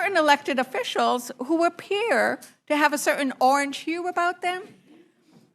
certain elected officials who appear to have a certain orange hue about them,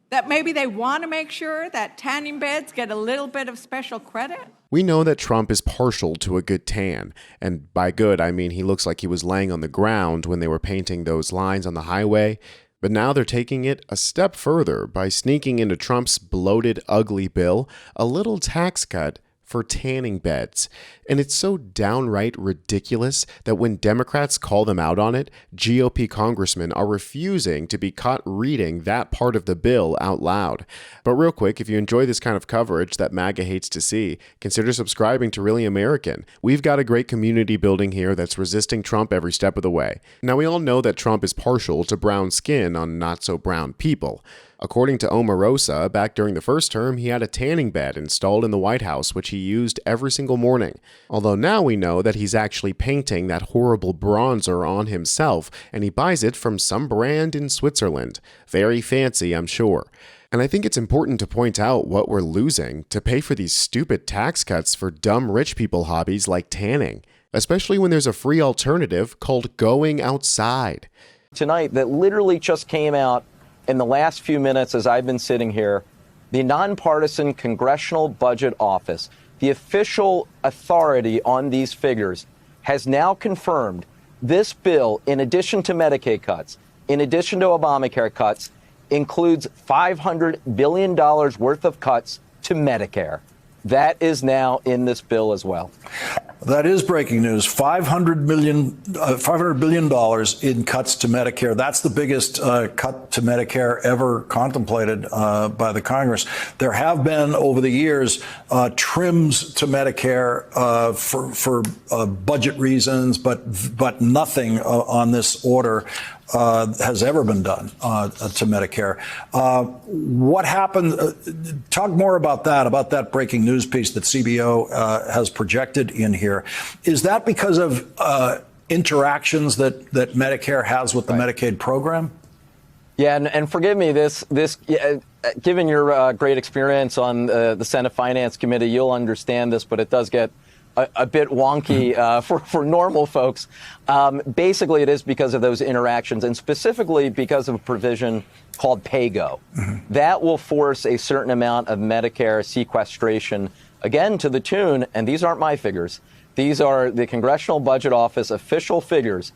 that maybe they want to make sure that tanning beds get a little bit of special credit? We know that Trump is partial to a good tan, and by good, I mean he looks like he was laying on the ground when they were painting those lines on the highway. But now they're taking it a step further by sneaking into Trump's bloated, ugly bill a little tax cut for tanning beds. And it's so downright ridiculous that when Democrats call them out on it, GOP congressmen are refusing to be caught reading that part of the bill out loud. But real quick, if you enjoy this kind of coverage that MAGA hates to see, consider subscribing to Really American. We've got a great community building here that's resisting Trump every step of the way. Now, we all know that Trump is partial to brown skin on not-so-brown people. According to Omarosa, back during the first term, he had a tanning bed installed in the White House, which he used every single morning. Although now we know that he's actually painting that horrible bronzer on himself, and he buys it from some brand in Switzerland. Very fancy, I'm sure. And I think it's important to point out what we're losing to pay for these stupid tax cuts for dumb rich people hobbies like tanning, especially when there's a free alternative called going outside. Tonight, that literally just came out in the last few minutes as I've been sitting here, the nonpartisan Congressional Budget Office, the official authority on these figures, has now confirmed this bill, in addition to Medicaid cuts, in addition to Obamacare cuts, includes $500 billion worth of cuts to Medicare. That is now in this bill as well. That is breaking news. $500 billion in cuts to Medicare. That's the biggest cut to Medicare ever contemplated by the Congress. There have been, over the years, trims to Medicare for budget reasons, but nothing on this order has ever been done to Medicare. What happened? Talk more about that breaking news piece that CBO has projected in here. Is that because of interactions that Medicare has with the Medicaid program? Yeah, and forgive me, given your great experience on the Senate Finance Committee, you'll understand this, but it does get a bit wonky for normal folks. Basically, it is because of those interactions, and specifically because of a provision called PAYGO. Mm-hmm. That will force a certain amount of Medicare sequestration, again, to the tune, and these aren't my figures, these are the Congressional Budget Office official figures,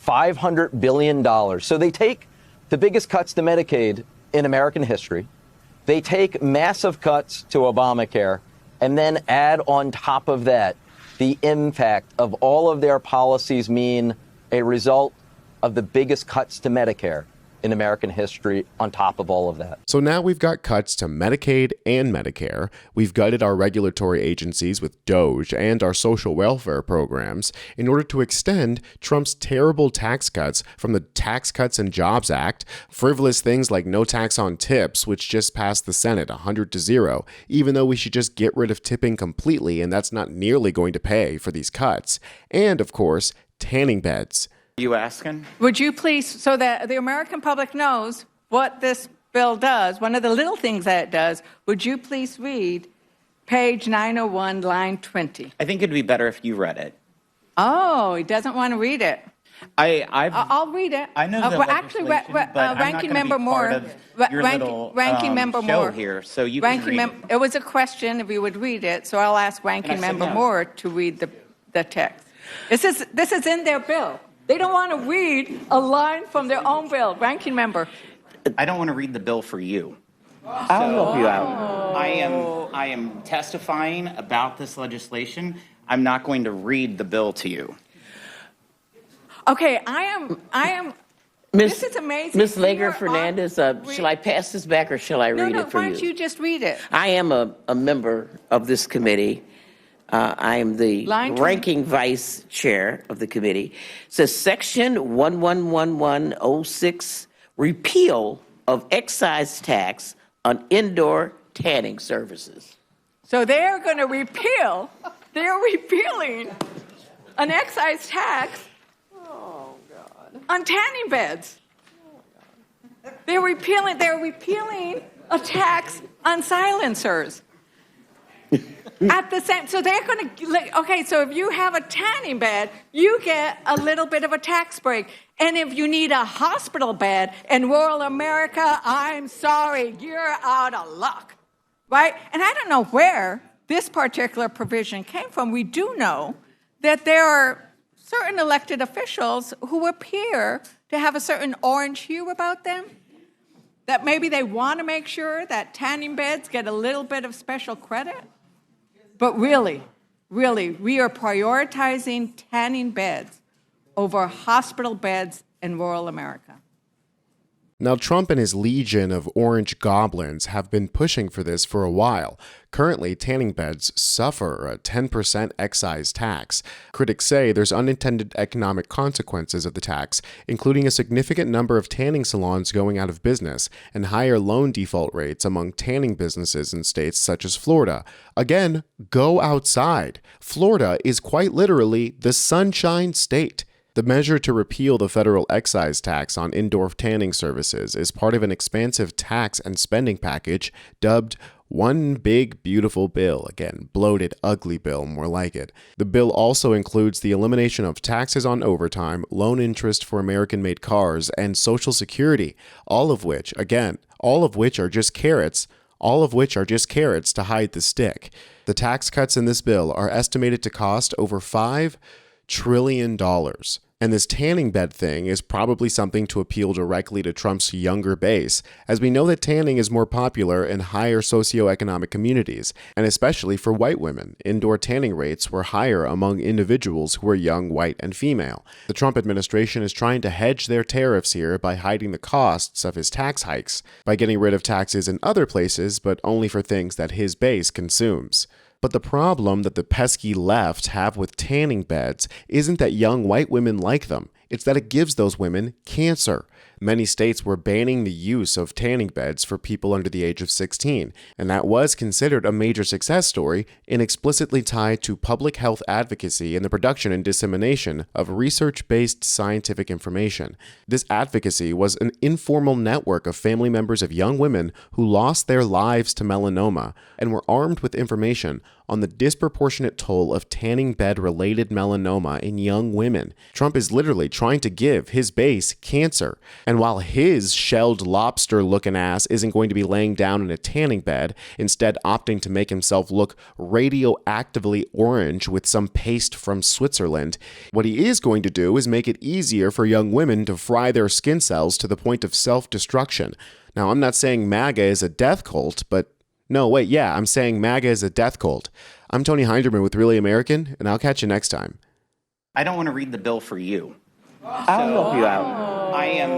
$500 billion. So they take the biggest cuts to Medicaid in American history, they take massive cuts to Obamacare, and then add on top of that the impact of all of their policies mean a result of the biggest cuts to Medicare in American history on top of all of that. So now we've got cuts to Medicaid and Medicare. We've gutted our regulatory agencies with DOGE and our social welfare programs in order to extend Trump's terrible tax cuts from the Tax Cuts and Jobs Act, frivolous things like no tax on tips, which just passed the Senate 100-0, even though we should just get rid of tipping completely, and that's not nearly going to pay for these cuts. And, of course, tanning beds. You asking? Would you please, so that the American public knows what this bill does, one of the little things that it does, would you please read page 901, line 20? I think it'd be better if you read it. Oh, he doesn't want to read it. I'll read it. I know the legislation, but Ranking Member Moore, Ranking Member Moore here, so you can read it. It was a question if you would read it, so I'll ask Ranking Member Moore to read the text. This is in their bill. They don't want to read a line from their own bill. Ranking Member. I don't want to read the bill for you. I'll help you out. I am testifying about this legislation. I'm not going to read the bill to you. Okay, I am. This is amazing. Ms. Lager-Fernandez, shall I pass this back or shall I read it for you? Why don't you just read it? I am a member of this committee. I am the ranking vice chair of the committee. It says Section 111106, repeal of excise tax on indoor tanning services. So they're going to repeal, they're repealing an excise tax on tanning beds. They're repealing a tax on silencers. At the same, so they're going to, okay, so if you have a tanning bed, you get a little bit of a tax break. And if you need a hospital bed in rural America, I'm sorry, you're out of luck, right? And I don't know where this particular provision came from. We do know that there are certain elected officials who appear to have a certain orange hue about them, that maybe they want to make sure that tanning beds get a little bit of special credit. But really, we are prioritizing tanning beds over hospital beds in rural America. Now, Trump and his legion of orange goblins have been pushing for this for a while. Currently, tanning beds suffer a 10% excise tax. Critics say there's unintended economic consequences of the tax, including a significant number of tanning salons going out of business and higher loan default rates among tanning businesses in states such as Florida. Again, go outside. Florida is quite literally the Sunshine State. The measure to repeal the federal excise tax on indoor tanning services is part of an expansive tax and spending package dubbed One Big Beautiful Bill. Again, bloated, ugly bill, more like it. The bill also includes the elimination of taxes on overtime, loan interest for American-made cars, and Social Security, all of which are just carrots to hide the stick. The tax cuts in this bill are estimated to cost over $5 trillion. And this tanning bed thing is probably something to appeal directly to Trump's younger base, as we know that tanning is more popular in higher socioeconomic communities, and especially for white women. Indoor tanning rates were higher among individuals who are young, white, and female. The Trump administration is trying to hedge their tariffs here by hiding the costs of his tax hikes, by getting rid of taxes in other places, but only for things that his base consumes. But the problem that the pesky left have with tanning beds isn't that young white women like them. It's that it gives those women cancer. Many states were banning the use of tanning beds for people under the age of 16, and that was considered a major success story and explicitly tied to public health advocacy and the production and dissemination of research-based scientific information. This advocacy was an informal network of family members of young women who lost their lives to melanoma and were armed with information on the disproportionate toll of tanning bed-related melanoma in young women. Trump is literally trying to give his base cancer. And while his shelled lobster-looking ass isn't going to be laying down in a tanning bed, instead opting to make himself look radioactively orange with some paste from Switzerland, what he is going to do is make it easier for young women to fry their skin cells to the point of self-destruction. Now, I'm not saying MAGA is a death cult, but I'm saying MAGA is a death cult. I'm Tony Hinderman with Really American, and I'll catch you next time. I don't want to read the bill for you. I'll help you out. I am